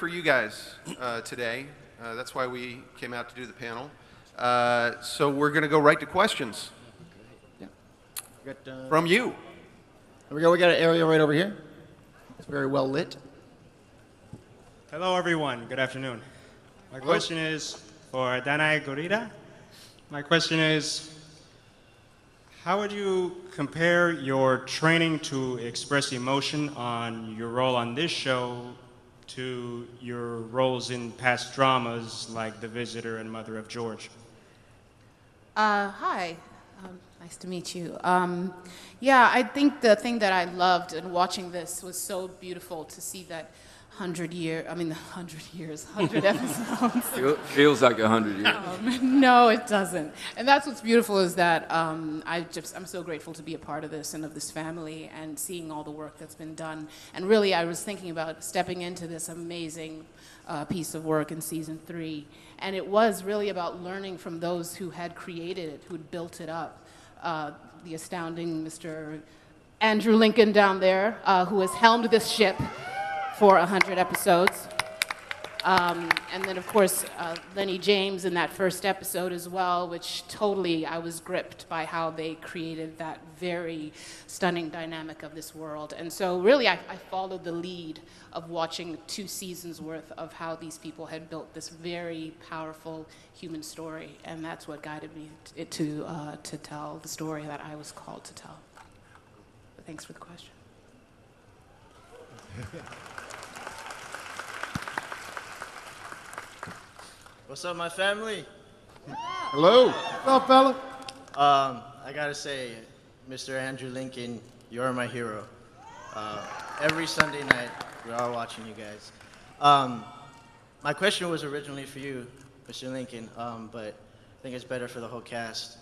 for you guys today. That's why we came out to do the panel. So we're going to go right to questions. Yeah. From you. There we go. We got an area right over here. It's very well lit. Hello, everyone. Good afternoon. My question is for Danai Gorita. My question is, how would you compare your training to express emotion on your role on this show to your roles in past dramas like The Visitor and Mother of George? Hi. Nice to meet you. Yeah, I think the thing that I loved in watching this was so beautiful to see that 100 episodes. Feels like 100 years. No, it doesn't. And that's what's beautiful is that I'm so grateful to be a part of this and of this family and seeing all the work that's been done. And really, I was thinking about stepping into this amazing piece of work in season 3. And it was really about learning from those who had created it, who'd built it up. The astounding Mr. Andrew Lincoln down there, who has helmed this ship for 100 episodes. And then, of course, Lenny James in that first episode as well, which totally I was gripped by how they created that very stunning dynamic of this world. And so really I followed the lead of watching 2 seasons worth of how these people had built this very powerful human story. And that's what guided me to tell the story that I was called to tell. But thanks for the question. What's up, my family? Hello. What's up, fella? I gotta say, Mr. Andrew Lincoln, you're my hero. Every Sunday night, we're all watching you guys. My question was originally for you, Mr. Lincoln, but I think it's better for the whole cast.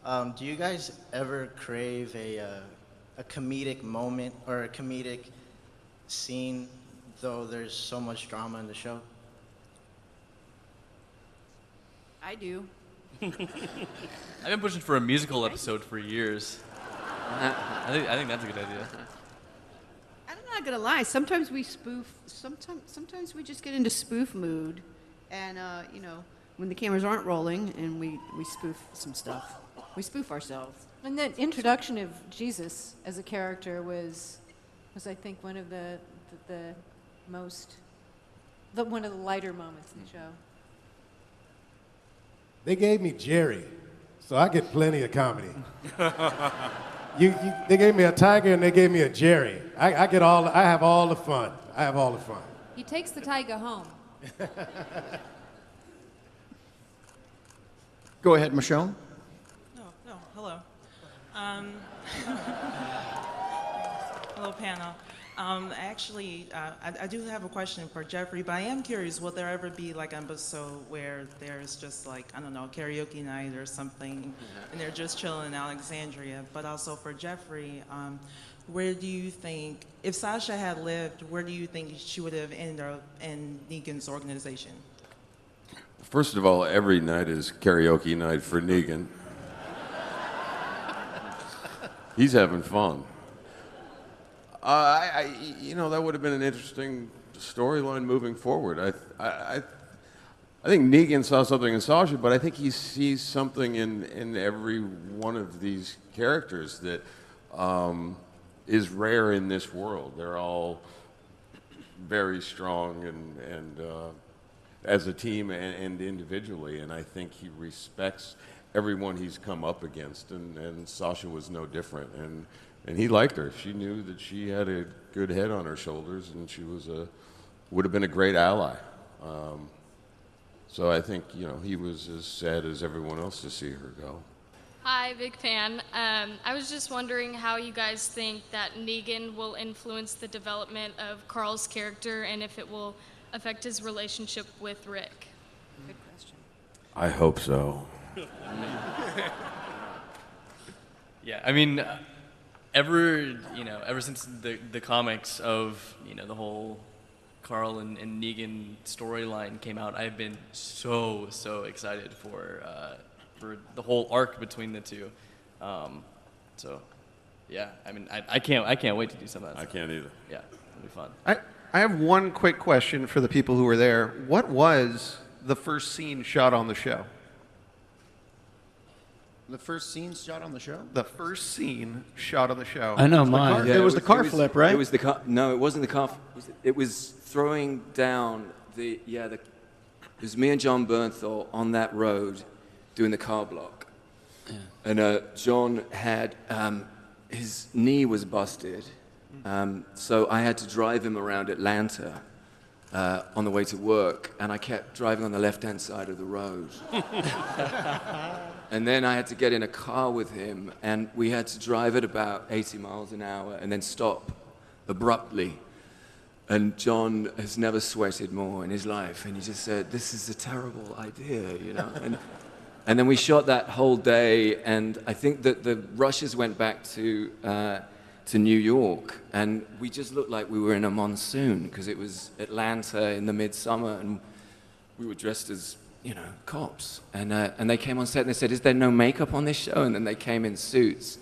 Do you guys ever crave a comedic moment or a comedic scene, though there's so much drama in the show? I do. I've been pushing for a musical episode for years. I think that's a good idea. I'm not gonna lie. Sometimes we spoof. Sometimes we just get into spoof mood, and when the cameras aren't rolling, and we spoof some stuff. We spoof ourselves. And that introduction of Jesus as a character was I think one of the one of the lighter moments in the show. They gave me Jerry, so I get plenty of comedy. They gave me a tiger and they gave me a Jerry. I have all the fun. I have all the fun. He takes the tiger home. Go ahead, Michelle. No, hello. Hello, panel. Actually, I do have a question for Jeffrey, but I am curious, will there ever be like an episode where there's just like, I don't know, karaoke night or something, and they're just chilling in Alexandria? But also for Jeffrey, where do you think, if Sasha had lived, where do you think she would have ended up in Negan's organization? First of all, every night is karaoke night for Negan. He's having fun. That would have been an interesting storyline moving forward. I think Negan saw something in Sasha, but I think he sees something in every one of these characters that is rare in this world. They're all very strong and as a team and individually, and I think he respects everyone he's come up against, and Sasha was no different. And he liked her. She knew that she had a good head on her shoulders, and she would have been a great ally. So I think he was as sad as everyone else to see her go. Hi, big fan. I was just wondering how you guys think that Negan will influence the development of Carl's character, and if it will affect his relationship with Rick. Good question. I hope so. Yeah, I mean, ever since the comics of the whole Carl and Negan storyline came out, I've been so excited for the whole arc between the two. So yeah, I mean, I can't wait to do some of that. I can't either. Yeah, it'll be fun. I have one quick question for the people who were there. What was the first scene shot on the show? The first scene shot on the show? The first scene shot on the show. I know mine. Yeah, it was the car flip, right? It was the car. No, it wasn't the car. It was throwing down the. Yeah, it was me and John Bernthal on that road, doing the car block, and John had his knee was busted, so I had to drive him around Atlanta on the way to work, and I kept driving on the left-hand side of the road. And then I had to get in a car with him, and we had to drive at about 80 miles an hour and then stop abruptly. And John has never sweated more in his life, and he just said, "This is a terrible idea," you know. And then we shot that whole day, and I think that the rushes went back to New York, and we just looked like we were in a monsoon because it was Atlanta in the midsummer, and we were dressed as, you know, cops. And they came on set and they said, "Is there no makeup on this show?" And then they came in suits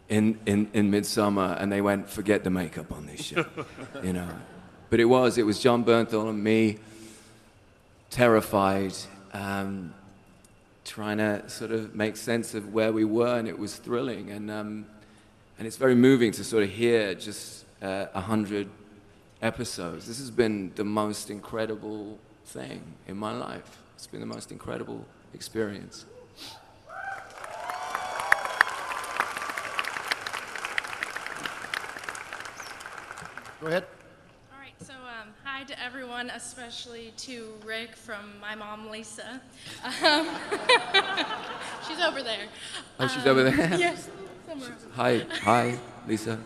in midsummer, and they went, "Forget the makeup on this show," you know. But it was John Bernthal and me, terrified, trying to sort of make sense of where we were, and it was thrilling. And it's very moving to sort of hear just 100 episodes. This has been the most incredible thing in my life. It's been the most incredible experience. Go ahead. All right, so hi to everyone, especially to Rick from my mom, Lisa. She's over there. Oh, she's over there? Yes, somewhere. Hi, Lisa.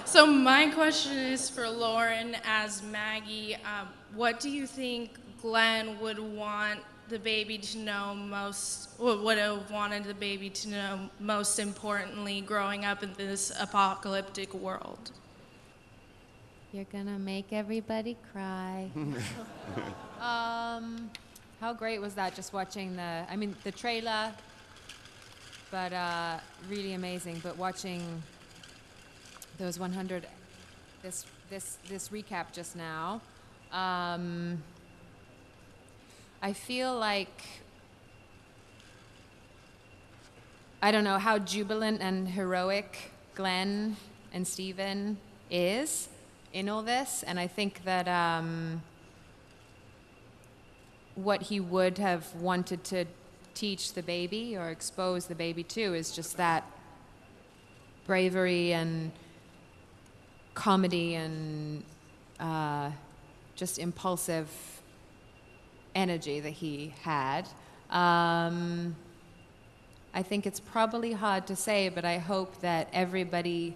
So my question is for Lauren as Maggie. What do you think Glenn would want the baby to know most, or would have wanted the baby to know most importantly growing up in this apocalyptic world? You're gonna make everybody cry. How great was that? Just watching the trailer, but really amazing. But watching those 100, this recap just now, I feel like, I don't know how jubilant and heroic Glenn and Stephen is in all this, and I think that what he would have wanted to teach the baby or expose the baby to is just that bravery and comedy and just impulsive energy that he had. I think it's probably hard to say, but I hope that everybody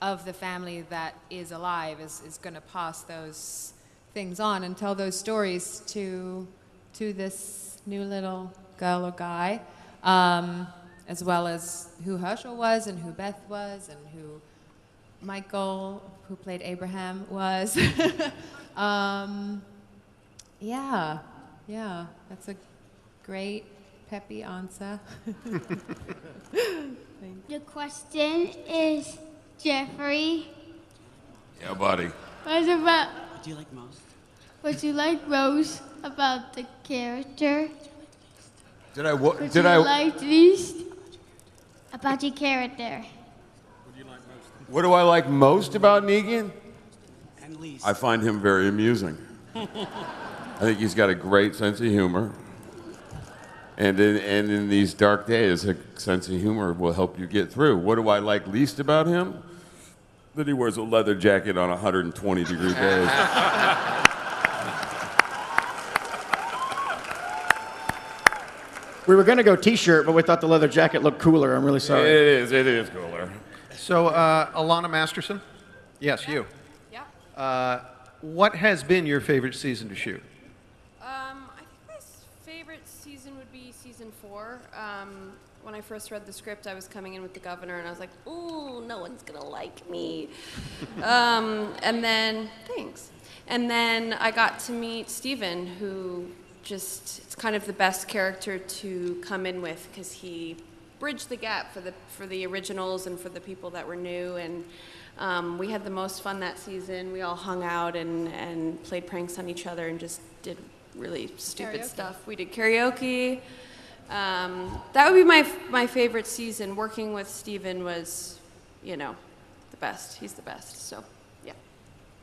of the family that is alive is going to pass those things on and tell those stories to this new little girl or guy, as well as who Herschel was and who Beth was and who Michael, who played Abraham, was. Yeah, that's a great, peppy answer. The question is, Jeffrey, Yeah, buddy. what about, What do you like most? what you like most about the character? Did I What did you I like least about your character? What do I like most about Negan? And least. I find him very amusing. I think he's got a great sense of humor. And in these dark days, a sense of humor will help you get through. What do I like least about him? That he wears a leather jacket on 120-degree days. We were going to go T-shirt, but we thought the leather jacket looked cooler. I'm really sorry. It is cooler. So, Alana Masterson? Yes, you. Yeah. What has been your favorite season to shoot? I think my favorite season would be season 4. When I first read the script, I was coming in with the governor, and I was like, "Ooh, no one's gonna like me." And then, thanks. And then I got to meet Stephen, who it's kind of the best character to come in with because he bridge the gap for the originals and for the people that were new. And we had the most fun that season. We all hung out and played pranks on each other and just did really stupid stuff. We did karaoke. That would be my favorite season. Working with Steven was, you know, the best. He's the best. So, yeah.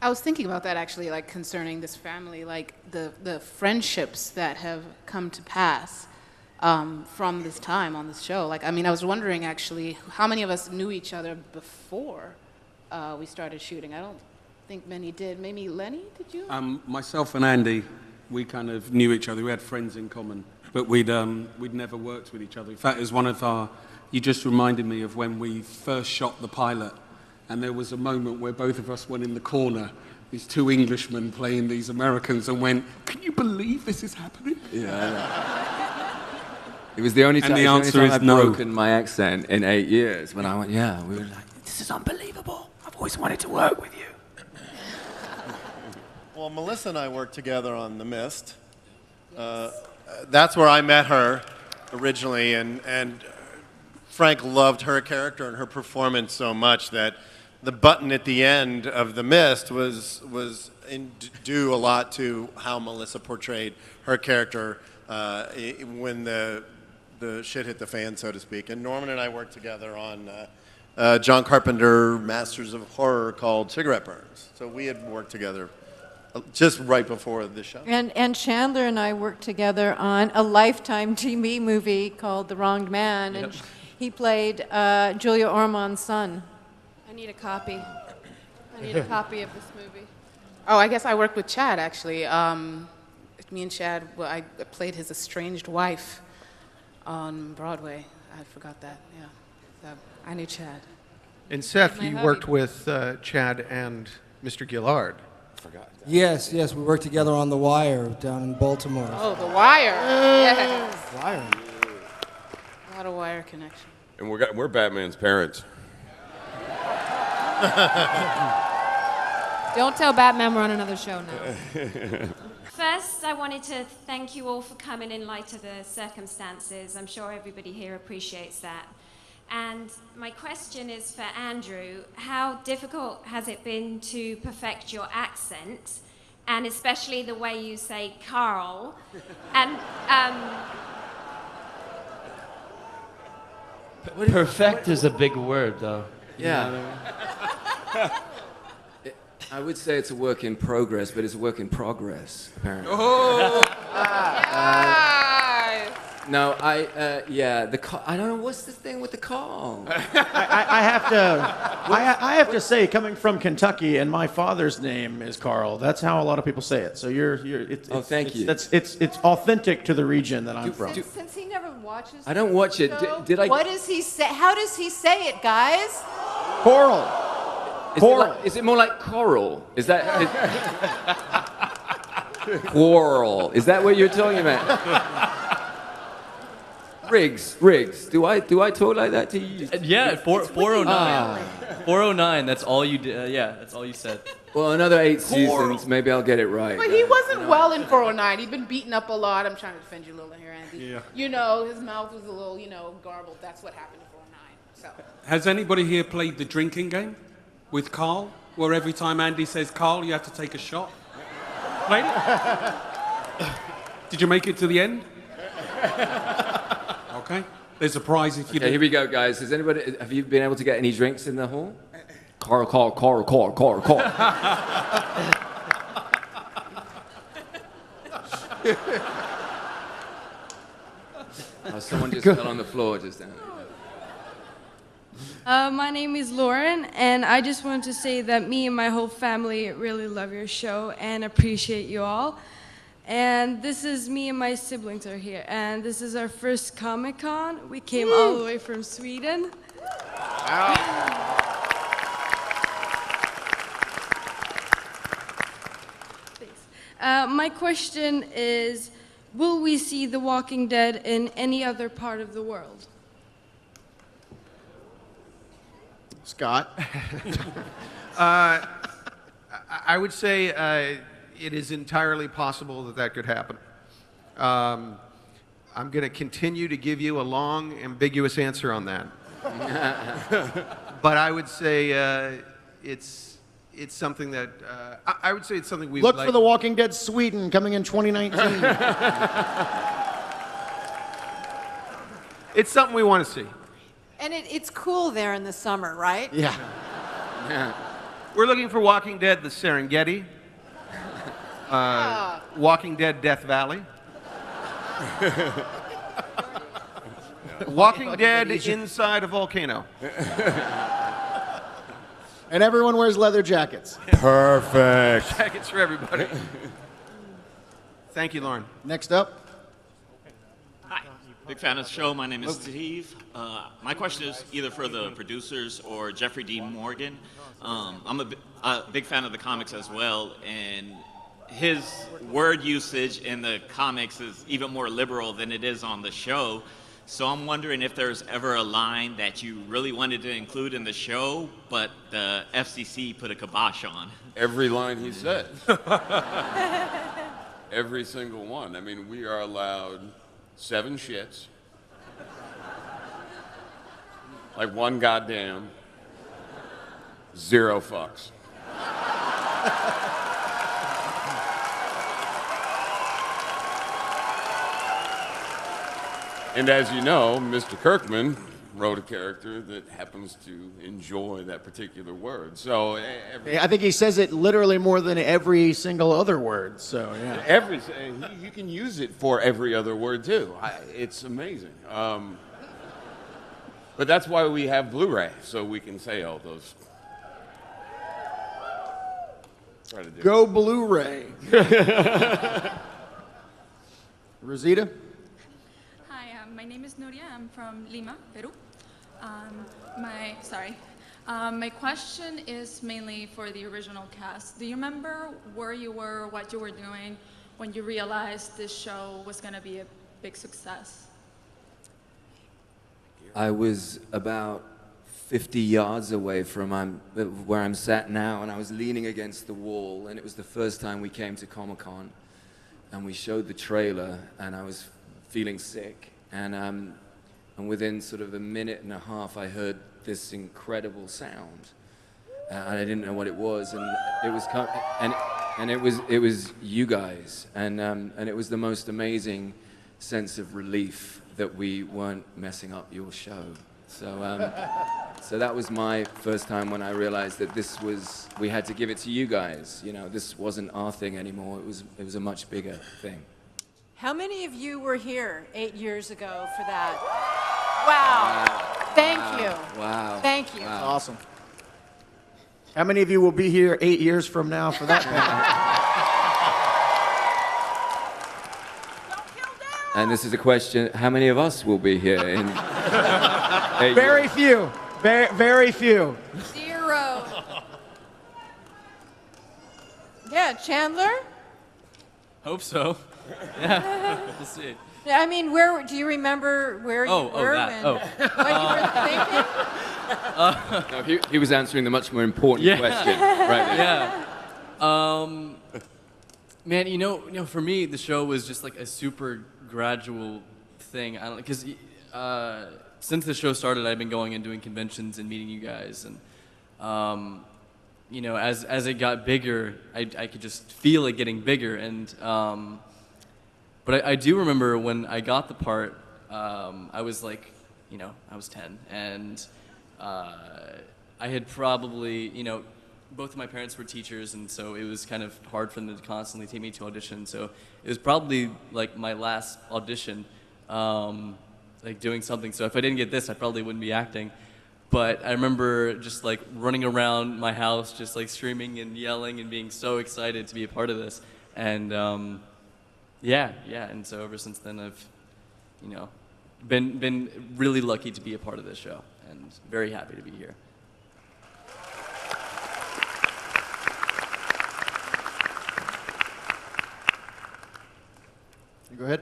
I was thinking about that actually, like concerning this family, like the friendships that have come to pass from this time on this show. Like, I mean, I was wondering actually how many of us knew each other before we started shooting. I don't think many did. Maybe Lenny, did you? Myself and Andy, we kind of knew each other. We had friends in common, but we'd never worked with each other. In fact, it was one of our. You just reminded me of when we first shot the pilot, and there was a moment where both of us went in the corner, these two Englishmen playing these Americans, and went, "Can you believe this is happening?" Yeah. It was the only time, the answer is I've no. broken my accent in 8 years when I went, yeah, we were like, this is unbelievable. I've always wanted to work with you. Well, Melissa and I worked together on The Mist. That's where I met her originally, and Frank loved her character and her performance so much that the button at the end of The Mist was due a lot to how Melissa portrayed her character when the shit hit the fan, so to speak. And Norman and I worked together on John Carpenter Masters of Horror called Cigarette Burners. So we had worked together just right before this show. And Chandler and I worked together on a Lifetime TV movie called The Wronged Man, and he played Julia Ormond's son. I need a copy. I need a copy of this movie. Oh, I guess I worked with Chad actually. Me and Chad, well, I played his estranged wife on Broadway. I forgot that, yeah. So I knew Chad. And Seth, My you hubby. worked with Chad and Mr. Gillard. Forgot. Yes, we worked together on The Wire down in Baltimore. Oh, The Wire. Yes. Wire. A lot of Wire connection. And we're Batman's parents. Don't tell Batman we're on another show now. First, I wanted to thank you all for coming in light of the circumstances. I'm sure everybody here appreciates that. And my question is for Andrew. How difficult has it been to perfect your accent, and especially the way you say Carl? And Perfect is a big word, though. You Yeah. know what I mean? I would say it's a work in progress, but it's a work in progress, apparently. Oh! No, I don't know, what's the thing with the call? I have to say, coming from Kentucky, and my father's name is Carl. That's how a lot of people say it. So thank you. It's authentic to the region that I'm from. Since he never watches I don't watch it. Did I? What does he say? How does he say it, guys? Coral. Is it more like coral? Is that quarrel? Is that what you're talking about? Riggs. Do I talk like that to you? Yeah, 409. 409. That's all you did. Yeah, that's all you said. Well, another 8 seasons, maybe I'll get it right. But he wasn't well in 409. He'd been beaten up a lot. I'm trying to defend you a little here, Andy. Yeah. You know, his mouth was a little, garbled. That's what happened to 409. So. Has anybody here played the drinking game with Carl, where every time Andy says Carl, you have to take a shot? Played it? Did you make it to the end? Okay. There's a prize if you Okay, here we go, guys. Have you been able to get any drinks in the hall? Carl. Someone just fell on the floor just then. My name is Lauren, and I just wanted to say that me and my whole family really love your show and appreciate you all. And this is me and my siblings are here, and this is our first Comic-Con. We came all the way from Sweden. My question is, will we see The Walking Dead in any other part of the world? Scott? I would say it is entirely possible that could happen. I'm going to continue to give you a long, ambiguous answer on that. But I would say it's something that I would say it's something we Look like. for The Walking Dead Sweden coming in 2019. It's something we want to see. And it's cool there in the summer, right? Yeah. We're looking for Walking Dead: The Serengeti, Walking Dead: Death Valley, Walking Dead inside a volcano. And everyone wears leather jackets. Perfect. Jackets for everybody. Thank you, Lauren. Next up. Hi, big fan of the show. My name is Steve. My question is either for the producers or Jeffrey Dean Morgan. I'm a big fan of the comics as well, and his word usage in the comics is even more liberal than it is on the show. So I'm wondering if there's ever a line that you really wanted to include in the show, but the FCC put a kibosh on. Every line he said. Every single one. I mean, we are allowed 7 shits. Like 1 goddamn. 0 fucks. And as you know, Mr. Kirkman wrote a character that happens to enjoy that particular word. So I think he says it literally more than every single other word. So yeah. You can use it for every other word too. It's amazing. But that's why we have Blu-ray, so we can say all those. Try to do Go Blu-ray. Rosita? Hi, my name is Nuria. I'm from Lima, Peru. My question is mainly for the original cast. Do you remember where you were, what you were doing when you realized this show was going to be a big success? I was about 50 yards away from where I'm sat now, and I was leaning against the wall, and it was the first time we came to Comic-Con, and we showed the trailer, and I was feeling sick, and within sort of a minute and a half, I heard this incredible sound, and I didn't know what it was, and it was you guys, and it was the most amazing sense of relief that we weren't messing up your show. So that was my first time when I realized that we had to give it to you guys. You know, this wasn't our thing anymore. It was a much bigger thing. How many of you were here 8 years ago for that? Wow. Thank you. Wow. Thank you. Wow. Awesome. How many of you will be here 8 years from now for that panel? And this is a question, how many of us will be here in 8 Very years? few. Very few. 0. Yeah, Chandler? Hope so. Yeah, we'll see. Yeah, I mean, do you remember where you were what you were thinking? No, he was answering the much more important question right there. Yeah. Man, you know, for me, the show was just like a super gradual thing. I don't because since the show started, I've been going and doing conventions and meeting you guys, and you know, as it got bigger, I could just feel it getting bigger. And but I do remember when I got the part, I was like, you know, I was 10, and I had probably, you know, both of my parents were teachers, and so it was kind of hard for them to constantly take me to audition. So it was probably like my last audition, like doing something. So if I didn't get this, I probably wouldn't be acting. But I remember just like running around my house, just like screaming and yelling and being so excited to be a part of this. And yeah. And so ever since then, I've, you know, been really lucky to be a part of this show, and very happy to be here. Go ahead.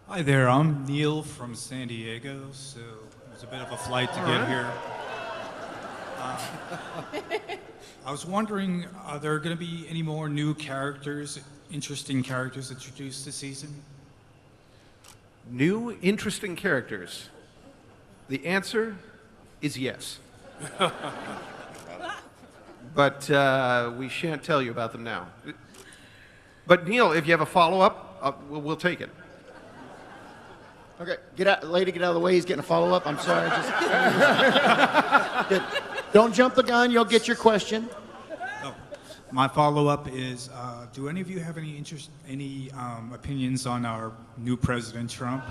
Hi there, I'm Neil from San Diego, so it was a bit of a flight to get here. I was wondering, are there going to be any more new characters, interesting characters introduced this season? New, interesting characters. The answer is yes. But we shan't tell you about them now. But Neil, if you have a follow-up, we'll take it. Okay, lady, get out of the way. He's getting a follow-up. I'm sorry. Good. Don't jump the gun. You'll get your question. My follow-up is, do any of you have any opinions on our new President Trump?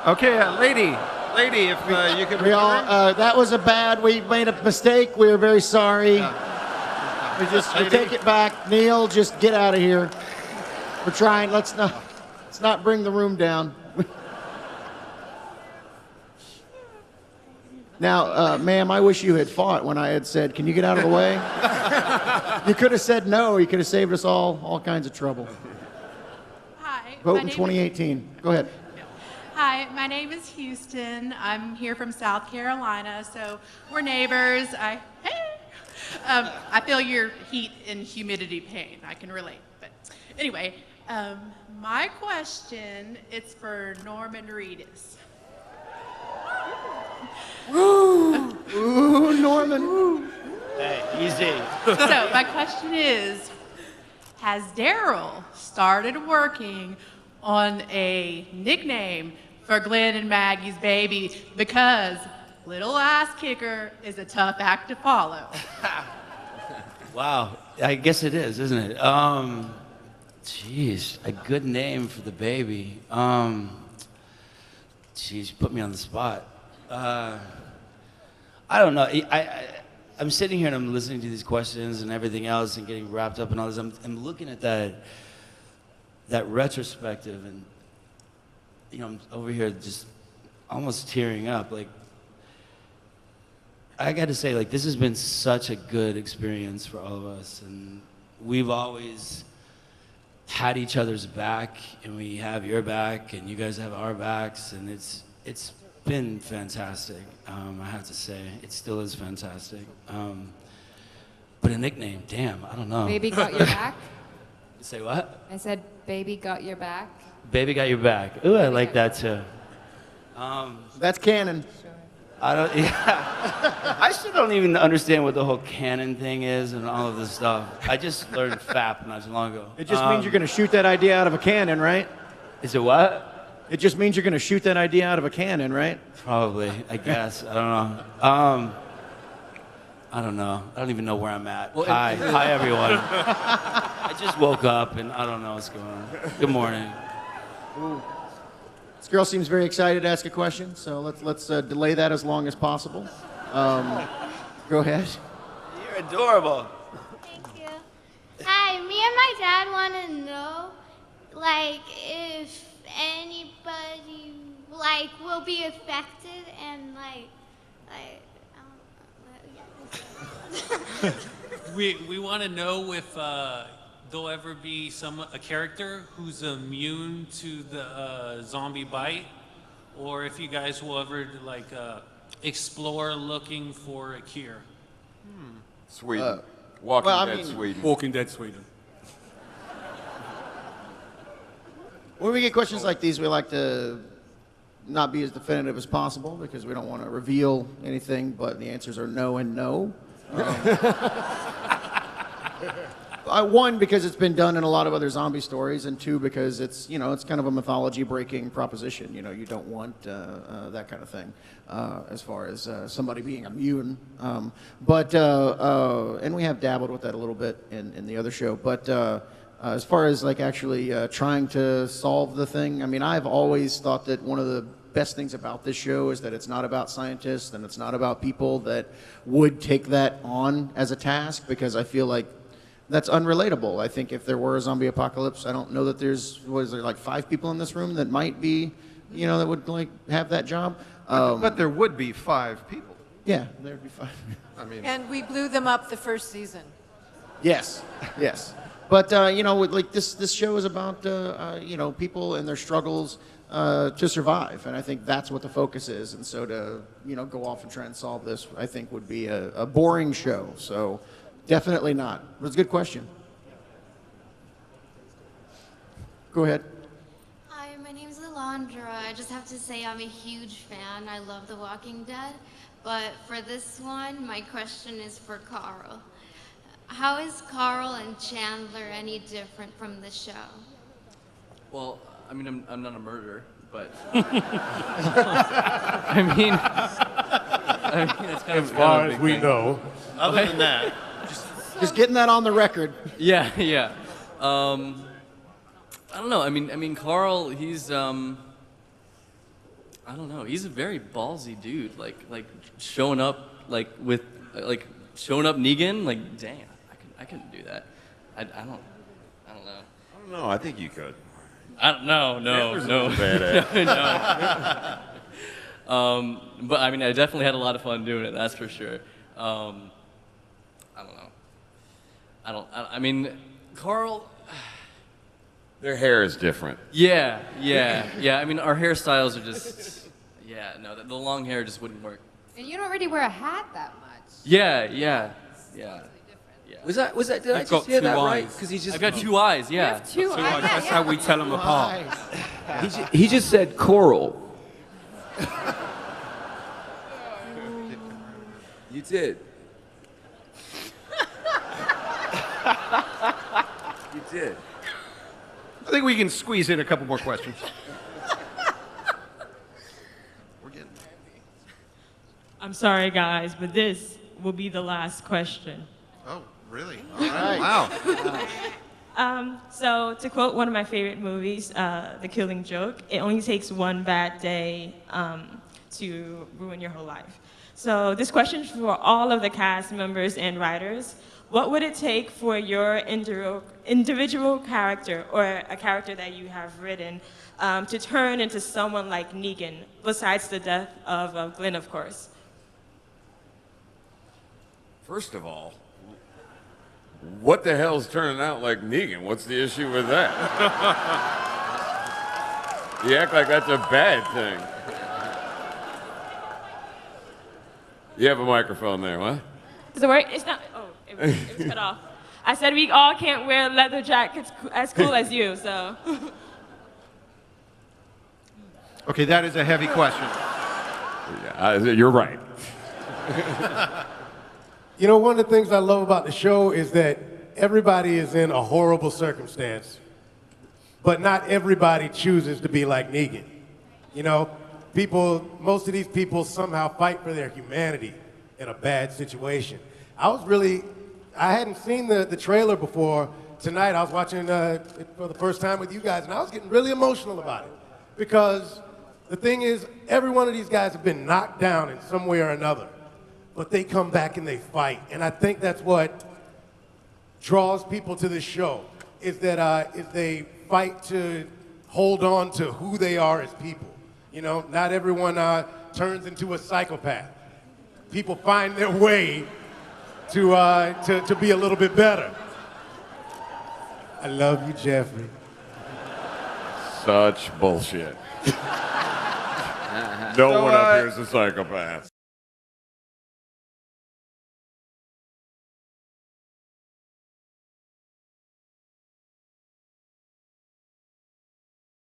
Okay, lady, if you could. We all, that was we made a mistake. We are very sorry. We take it back. Neil, just get out of here. We're trying. Let's not bring the room down. Now, ma'am, I wish you had fought when I had said, "Can you get out of the way?" You could have said no. You could have saved us all kinds of trouble. Hi. Vote in 2018. Go ahead. Hi, my name is Houston. I'm here from South Carolina, so we're neighbors. I feel your heat and humidity pain. I can relate. But anyway, my question is for Norman Reedus. Ooh, Norman. Hey, easy. So my question is, has Daryl started working on a nickname for Glenn and Maggie's baby? Because little ass kicker is a tough act to follow. Wow, I guess it is, isn't it? Jeez, a good name for the baby. Jeez, you put me on the spot. I don't know. I'm sitting here and I'm listening to these questions and everything else and getting wrapped up in all this. I'm looking at that retrospective, and I'm over here just almost tearing up. Like, I got to say, like, this has been such a good experience for all of us, and we've always had each other's back, and we have your back, and you guys have our backs, and it's been fantastic. I have to say, it still is fantastic. But a nickname, damn, I don't know. Baby got your back? Say what? I said, baby got your back. Baby got your back. Ooh, I like that too. That's canon. I don't. Yeah. I still don't even understand what the whole canon thing is and all of this stuff. I just learned FAP not too long ago. It just means you're going to shoot that idea out of a cannon, right? Is it what? It just means you're going to shoot that idea out of a cannon, right? Probably, I guess. I don't know. I don't know. I don't even know where I'm at. Well, Hi, everyone. I just woke up and I don't know what's going on. Good morning. Ooh. This girl seems very excited to ask a question, so let's delay that as long as possible. Go ahead. You're adorable. Thank you. Hi, me and my dad want to know, like, if anybody, like, will be affected and, we want to know if there'll ever be a character who's immune to the zombie bite, or if you guys will ever explore looking for a cure. Sweden. Walking Dead Sweden. Walking Dead Sweden. When we get questions like these, we like to not be as definitive as possible because we don't want to reveal anything, but the answers are no and no. One, because it's been done in a lot of other zombie stories, and two, because it's kind of a mythology-breaking proposition. You don't want that kind of thing as far as somebody being immune. And we have dabbled with that a little bit in the other show. But as far as actually trying to solve the thing, I mean, I've always thought that one of the best things about this show is that it's not about scientists and it's not about people that would take that on as a task, because I feel like that's unrelatable. I think if there were a zombie apocalypse, I don't know that there's 5 people in this room that might be, that would have that job. But there would be 5 people. Yeah, there'd be 5. I mean, And we blew them up the first season. Yes, yes. But this show is about people and their struggles to survive, and I think that's what the focus is. And so to go off and try and solve this, I think would be a boring show. So definitely not. But it's a good question. Go ahead. Hi, my name is Lilan. Sandra. I just have to say I'm a huge fan. I love The Walking Dead. But for this one, my question is for Carl. How is Carl and Chandler any different from the show? Well, I mean, I'm not a murderer, but I mean, it's kind of As far a as big we thing. know. Other than that. Just getting that on the record. Yeah, yeah. I don't know. I mean, Carl. He's I don't know. He's a very ballsy dude. Like showing up showing up Negan. Like, dang, I couldn't do that. I don't know. I don't know. I think you could. No. Badass. No. But I mean, I definitely had a lot of fun doing it. That's for sure. I don't know. I mean, Carl. Their hair is different. Yeah. I mean, our hairstyles are just. Yeah, no, the long hair just wouldn't work. And you don't really wear a hat that much. Yeah. Was that? Did I He's just got hear two that right? eyes. Because he just. I've got 2 eyes. Yeah. You have two eyes. That's how we tell them apart. He just said coral. You did. You did. I think we can squeeze in a couple more questions. We're getting I'm sorry, guys, but this will be the last question. Oh, really? All right. Wow. So, to quote one of my favorite movies, The Killing Joke, it only takes one bad day to ruin your whole life. So, this question is for all of the cast members and writers. What would it take for your individual character, or a character that you have written, to turn into someone like Negan, besides the death of Glenn, of course? First of all, what the hell's turning out like Negan? What's the issue with that? You act like that's a bad thing. You have a microphone there, what? Does it work? It's not. Oh, it was cut off. I said we all can't wear leather jackets as cool as you, so. Okay, that is a heavy question. Yeah, you're right. You know, one of the things I love about the show is that everybody is in a horrible circumstance, but not everybody chooses to be like Negan. You know, most of these people somehow fight for their humanity in a bad situation. I hadn't seen the trailer before tonight. I was watching it for the first time with you guys, and I was getting really emotional about it. Because the thing is, every one of these guys have been knocked down in some way or another, but they come back and they fight. And I think that's what draws people to this show, is that they fight to hold on to who they are as people. You know, not everyone turns into a psychopath. People find their way to be a little bit better. I love you, Jeffrey. Such bullshit. No one up here is a psychopath.